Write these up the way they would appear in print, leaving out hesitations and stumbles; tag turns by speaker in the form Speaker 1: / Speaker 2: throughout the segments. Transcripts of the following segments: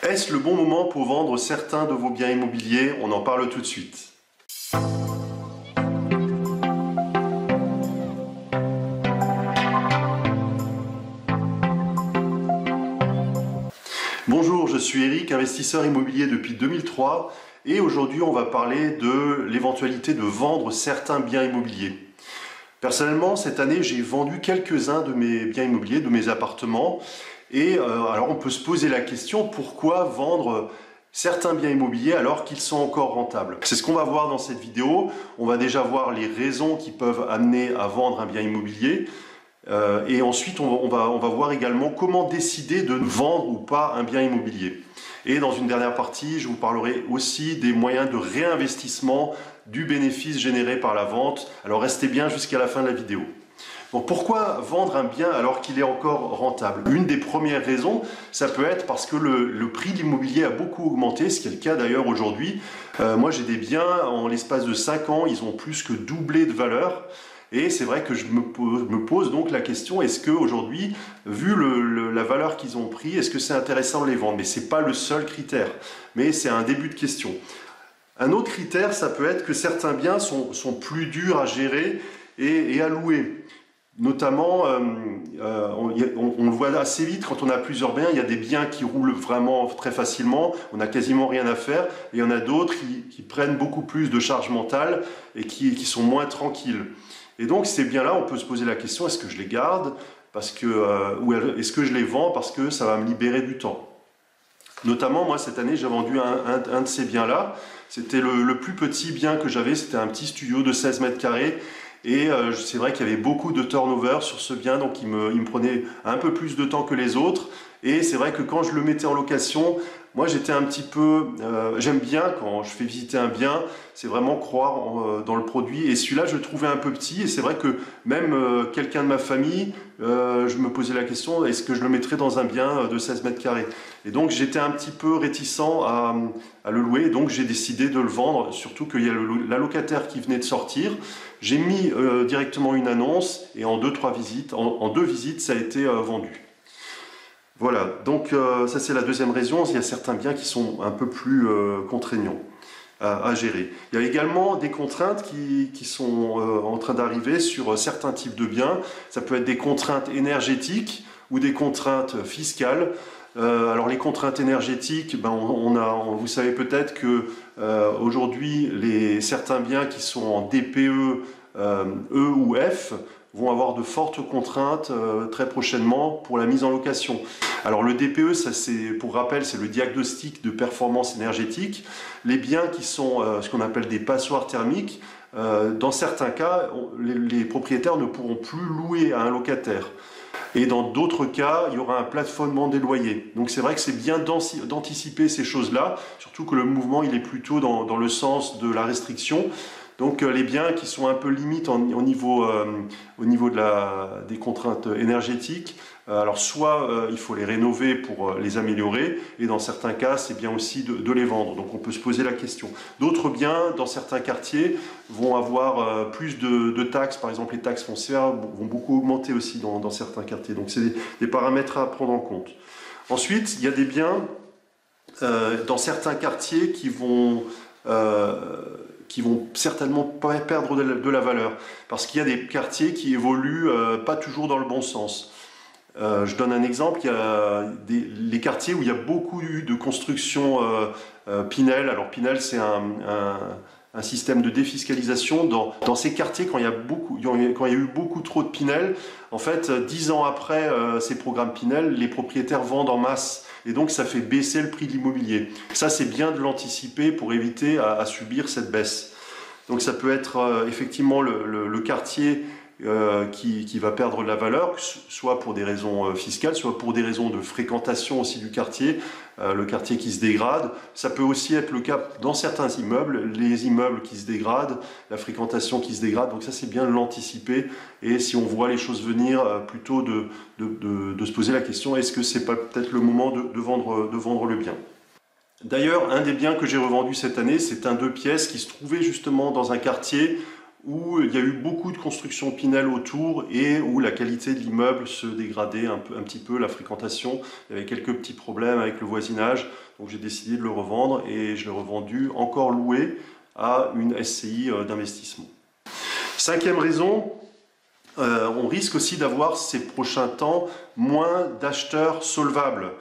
Speaker 1: Est-ce le bon moment pour vendre certains de vos biens immobiliers? On en parle tout de suite. Bonjour, je suis Eric, investisseur immobilier depuis 2003 et aujourd'hui on va parler de l'éventualité de vendre certains biens immobiliers. Personnellement, cette année, j'ai vendu quelques-uns de mes biens immobiliers, de mes appartements. Et alors, on peut se poser la question, pourquoi vendre certains biens immobiliers alors qu'ils sont encore rentables? C'est ce qu'on va voir dans cette vidéo. On va déjà voir les raisons qui peuvent amener à vendre un bien immobilier. Et ensuite, on va voir également comment décider de vendre ou pas un bien immobilier. Et dans une dernière partie, je vous parlerai aussi des moyens de réinvestissement du bénéfice généré par la vente. Alors restez bien jusqu'à la fin de la vidéo. Bon, pourquoi vendre un bien alors qu'il est encore rentable? Une des premières raisons, ça peut être parce que le prix de l'immobilier a beaucoup augmenté, ce qui est le cas d'ailleurs aujourd'hui. Moi j'ai des biens, en l'espace de 5 ans, ils ont plus que doublé de valeur. Et c'est vrai que je me pose donc la question, est-ce qu'aujourd'hui, vu la valeur qu'ils ont pris, est-ce que c'est intéressant de les vendre? Mais ce n'est pas le seul critère, mais c'est un début de question. Un autre critère, ça peut être que certains biens sont plus durs à gérer et à louer. Notamment, on le voit assez vite quand on a plusieurs biens, il y a des biens qui roulent vraiment très facilement, on n'a quasiment rien à faire, et il y en a d'autres qui prennent beaucoup plus de charge mentale et qui sont moins tranquilles. Et donc ces biens-là, on peut se poser la question, est-ce que je les garde ou est-ce que je les vends parce que ça va me libérer du temps? Notamment, moi cette année, j'ai vendu un de ces biens-là. C'était le plus petit bien que j'avais, c'était un petit studio de 16 mètres carrés. Et c'est vrai qu'il y avait beaucoup de turnover sur ce bien, donc il me prenait un peu plus de temps que les autres. Et c'est vrai que quand je le mettais en location, moi j'étais un petit peu... j'aime bien quand je fais visiter un bien, c'est vraiment croire dans le produit. Et celui-là, je le trouvais un peu petit. Et c'est vrai que même quelqu'un de ma famille, je me posais la question, est-ce que je le mettrais dans un bien de 16 mètres carrés? Et donc j'étais un petit peu réticent à le louer. Donc j'ai décidé de le vendre, surtout qu'il y a la locataire qui venait de sortir. J'ai mis directement une annonce et en 2-3 visites, en 2 visites, ça a été vendu. Voilà, donc ça c'est la deuxième raison. Il y a certains biens qui sont un peu plus contraignants à gérer. Il y a également des contraintes qui sont en train d'arriver sur certains types de biens. Ça peut être des contraintes énergétiques ou des contraintes fiscales. Alors les contraintes énergétiques, vous savez peut-être que aujourd'hui certains biens qui sont en DPE, E ou F vont avoir de fortes contraintes très prochainement pour la mise en location. Alors le DPE, ça pour rappel, c'est le diagnostic de performance énergétique. Les biens qui sont ce qu'on appelle des passoires thermiques, dans certains cas, les propriétaires ne pourront plus louer à un locataire. Et dans d'autres cas, il y aura un plafonnement des loyers. Donc c'est vrai que c'est bien d'anticiper ces choses-là, surtout que le mouvement il est plutôt dans le sens de la restriction. Donc les biens qui sont un peu limites au niveau des contraintes énergétiques, alors soit il faut les rénover pour les améliorer, et dans certains cas c'est bien aussi de les vendre. Donc on peut se poser la question. D'autres biens dans certains quartiers vont avoir plus de taxes, par exemple les taxes foncières vont beaucoup augmenter aussi dans certains quartiers. Donc c'est des paramètres à prendre en compte. Ensuite, il y a des biens dans certains quartiers qui vont certainement pas perdre de la valeur, parce qu'il y a des quartiers qui évoluent pas toujours dans le bon sens. Je donne un exemple, il y a les quartiers où il y a beaucoup eu de construction Pinel. Alors Pinel, c'est un système de défiscalisation. Dans ces quartiers, quand il y a eu beaucoup trop de Pinel, en fait, 10 ans après ces programmes Pinel, les propriétaires vendent en masse. Et donc ça fait baisser le prix de l'immobilier. Ça c'est bien de l'anticiper pour éviter à subir cette baisse. Donc ça peut être effectivement le quartier qui va perdre de la valeur, soit pour des raisons fiscales, soit pour des raisons de fréquentation aussi du quartier, le quartier qui se dégrade. Ça peut aussi être le cas dans certains immeubles, les immeubles qui se dégradent, la fréquentation qui se dégrade, donc ça c'est bien de l'anticiper, et si on voit les choses venir, plutôt de se poser la question, est-ce que c'est pas peut-être le moment de vendre le bien? D'ailleurs, un des biens que j'ai revendu cette année, c'est un 2 pièces qui se trouvait justement dans un quartier où il y a eu beaucoup de construction Pinel autour et où la qualité de l'immeuble se dégradait un petit peu, la fréquentation. Il y avait quelques petits problèmes avec le voisinage, donc j'ai décidé de le revendre et je l'ai revendu encore loué à une SCI d'investissement. Cinquième raison, on risque aussi d'avoir ces prochains temps moins d'acheteurs solvables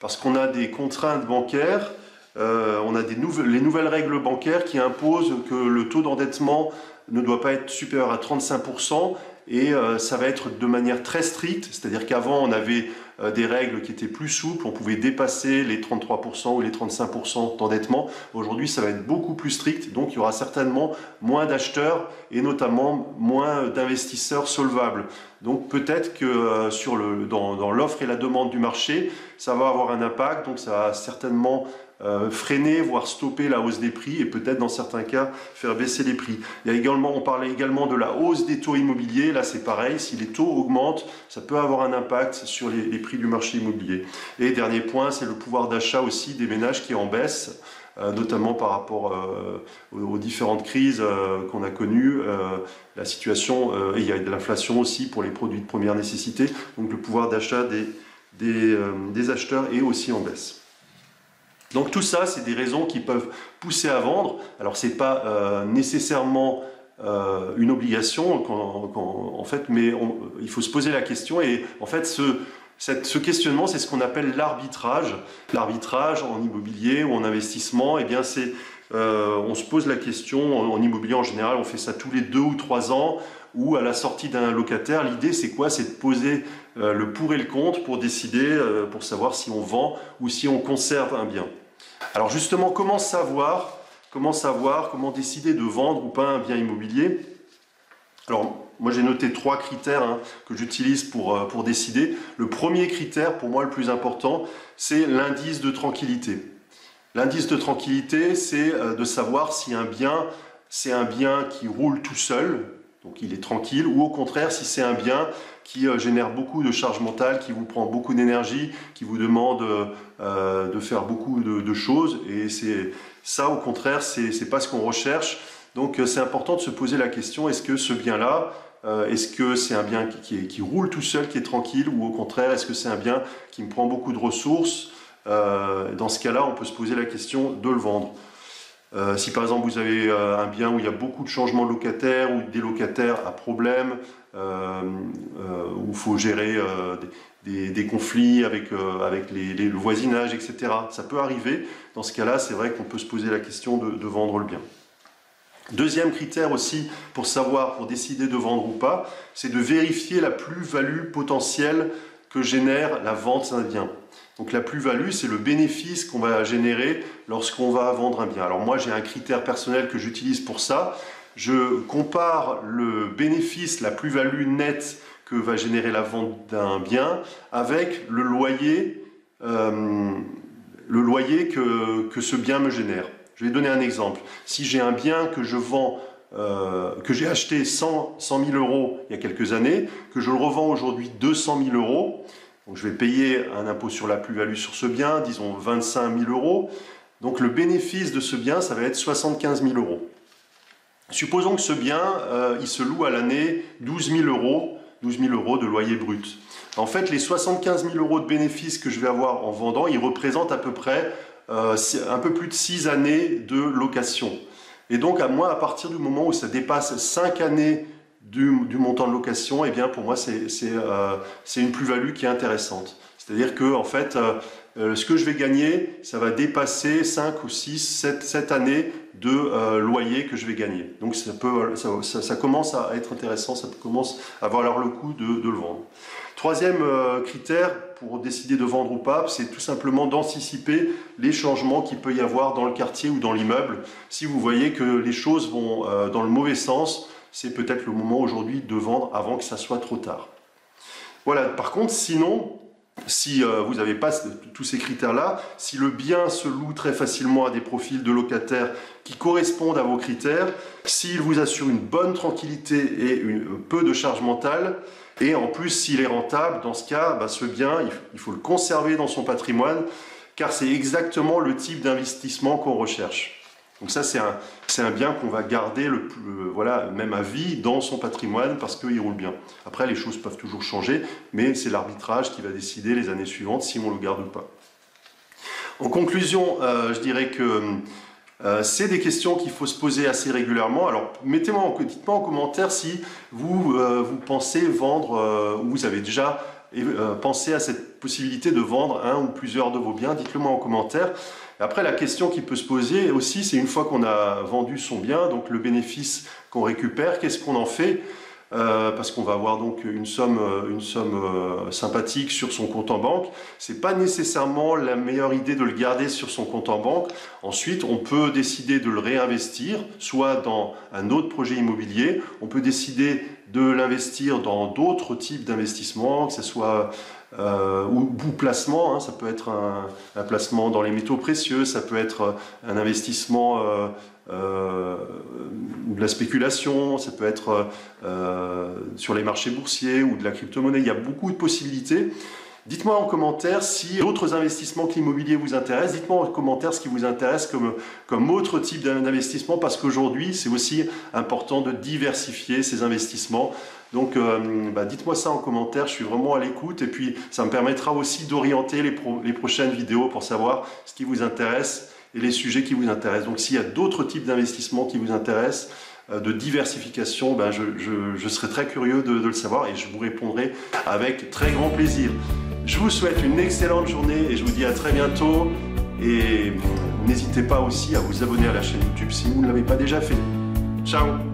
Speaker 1: parce qu'on a des contraintes bancaires, on a les nouvelles règles bancaires qui imposent que le taux d'endettement ne doit pas être supérieur à 35% et ça va être de manière très stricte, c'est-à-dire qu'avant on avait des règles qui étaient plus souples, on pouvait dépasser les 33% ou les 35% d'endettement. Aujourd'hui ça va être beaucoup plus strict, donc il y aura certainement moins d'acheteurs et notamment moins d'investisseurs solvables. Donc peut-être que dans l'offre et la demande du marché, ça va avoir un impact, donc ça va certainement freiner, voire stopper la hausse des prix et peut-être dans certains cas faire baisser les prix. On parlait également de la hausse des taux immobiliers, là c'est pareil, si les taux augmentent, ça peut avoir un impact sur les prix du marché immobilier. Et dernier point, c'est le pouvoir d'achat aussi des ménages qui est en baisse, notamment par rapport aux différentes crises qu'on a connues, la situation, et il y a de l'inflation aussi pour les produits de première nécessité, donc le pouvoir d'achat des acheteurs est aussi en baisse. Donc tout ça, c'est des raisons qui peuvent pousser à vendre. Alors ce n'est pas nécessairement une obligation, en fait, mais il faut se poser la question. Et en fait, ce questionnement, c'est ce qu'on appelle l'arbitrage. L'arbitrage en immobilier ou en investissement, eh bien on se pose la question, en immobilier en général, on fait ça tous les 2 ou 3 ans, ou à la sortie d'un locataire. L'idée, c'est quoi? C'est de poser le pour et le contre pour décider, pour savoir si on vend ou si on conserve un bien. Alors justement, comment décider de vendre ou pas un bien immobilier? Alors, moi j'ai noté 3 critères que j'utilise pour décider. Le premier critère, pour moi le plus important, c'est l'indice de tranquillité. L'indice de tranquillité, c'est de savoir si un bien, c'est un bien qui roule tout seul, donc il est tranquille, ou au contraire, si c'est un bien qui génère beaucoup de charge mentale, qui vous prend beaucoup d'énergie, qui vous demande de faire beaucoup de choses, et c'est ça, au contraire, c'est pas ce qu'on recherche. Donc c'est important de se poser la question, est-ce que ce bien-là, est-ce que c'est un bien qui roule tout seul, qui est tranquille, ou au contraire, est-ce que c'est un bien qui me prend beaucoup de ressources? Dans ce cas-là, on peut se poser la question de le vendre. Si par exemple vous avez un bien où il y a beaucoup de changements de locataires ou des locataires à problème, où il faut gérer des conflits avec le voisinage, etc. Ça peut arriver. Dans ce cas-là, c'est vrai qu'on peut se poser la question de vendre le bien. Deuxième critère aussi pour décider de vendre ou pas, c'est de vérifier la plus-value potentielle que génère la vente d'un bien. Donc la plus-value, c'est le bénéfice qu'on va générer lorsqu'on va vendre un bien. Alors moi, j'ai un critère personnel que j'utilise pour ça. Je compare le bénéfice, la plus-value nette que va générer la vente d'un bien avec le loyer que ce bien me génère. Je vais donner un exemple. Si j'ai un bien que je vends, que j'ai acheté 100 000 euros il y a quelques années, que je le revends aujourd'hui 200 000 euros, donc je vais payer un impôt sur la plus-value sur ce bien, disons 25 000 euros. Donc le bénéfice de ce bien, ça va être 75 000 euros. Supposons que ce bien, il se loue à l'année 12 000 euros de loyer brut. En fait, les 75 000 euros de bénéfice que je vais avoir en vendant, ils représentent à peu près un peu plus de 6 années de location. Et donc, à partir du moment où ça dépasse 5 années du montant de location, eh bien, pour moi, c'est une plus-value qui est intéressante. C'est-à-dire que, en fait, ce que je vais gagner, ça va dépasser 5 ou 6, 7 années de loyer que je vais gagner. Donc, ça commence à être intéressant, ça commence à valoir le coup de le vendre. Troisième critère pour décider de vendre ou pas, c'est tout simplement d'anticiper les changements qu'il peut y avoir dans le quartier ou dans l'immeuble. Si vous voyez que les choses vont dans le mauvais sens, c'est peut-être le moment aujourd'hui de vendre avant que ça soit trop tard. Voilà, par contre, sinon, si vous n'avez pas tous ces critères-là, si le bien se loue très facilement à des profils de locataires qui correspondent à vos critères, s'il vous assure une bonne tranquillité et peu de charge mentale, et en plus s'il est rentable, dans ce cas, ce bien, il faut le conserver dans son patrimoine, car c'est exactement le type d'investissement qu'on recherche. Donc ça, c'est un bien qu'on va garder voilà, même à vie dans son patrimoine parce qu'il roule bien. Après, les choses peuvent toujours changer, mais c'est l'arbitrage qui va décider les années suivantes si on le garde ou pas. En conclusion, je dirais que c'est des questions qu'il faut se poser assez régulièrement. Alors, dites-moi en commentaire si vous pensez vendre ou vous avez déjà pensé à cette possibilité de vendre un ou plusieurs de vos biens. Dites-le moi en commentaire. Après, la question qui peut se poser aussi, c'est une fois qu'on a vendu son bien, donc le bénéfice qu'on récupère, qu'est-ce qu'on en fait? Parce qu'on va avoir donc une somme sympathique sur son compte en banque. C'est pas nécessairement la meilleure idée de le garder sur son compte en banque. Ensuite, on peut décider de le réinvestir, soit dans un autre projet immobilier. On peut décider de l'investir dans d'autres types d'investissements, que ce soit ou placement, hein, ça peut être un placement dans les métaux précieux, ça peut être un investissement ou de la spéculation, ça peut être sur les marchés boursiers ou de la crypto-monnaie. Il y a beaucoup de possibilités. Dites-moi en commentaire si d'autres investissements que l'immobilier vous intéressent. Dites-moi en commentaire ce qui vous intéresse comme autre type d'investissement, parce qu'aujourd'hui, c'est aussi important de diversifier ces investissements. Donc, dites-moi ça en commentaire, je suis vraiment à l'écoute. Et puis, ça me permettra aussi d'orienter les prochaines vidéos pour savoir ce qui vous intéresse et les sujets qui vous intéressent. Donc, s'il y a d'autres types d'investissements qui vous intéressent, de diversification, je serai très curieux de le savoir et je vous répondrai avec très grand plaisir. Je vous souhaite une excellente journée et je vous dis à très bientôt. Et n'hésitez pas aussi à vous abonner à la chaîne YouTube si vous ne l'avez pas déjà fait. Ciao!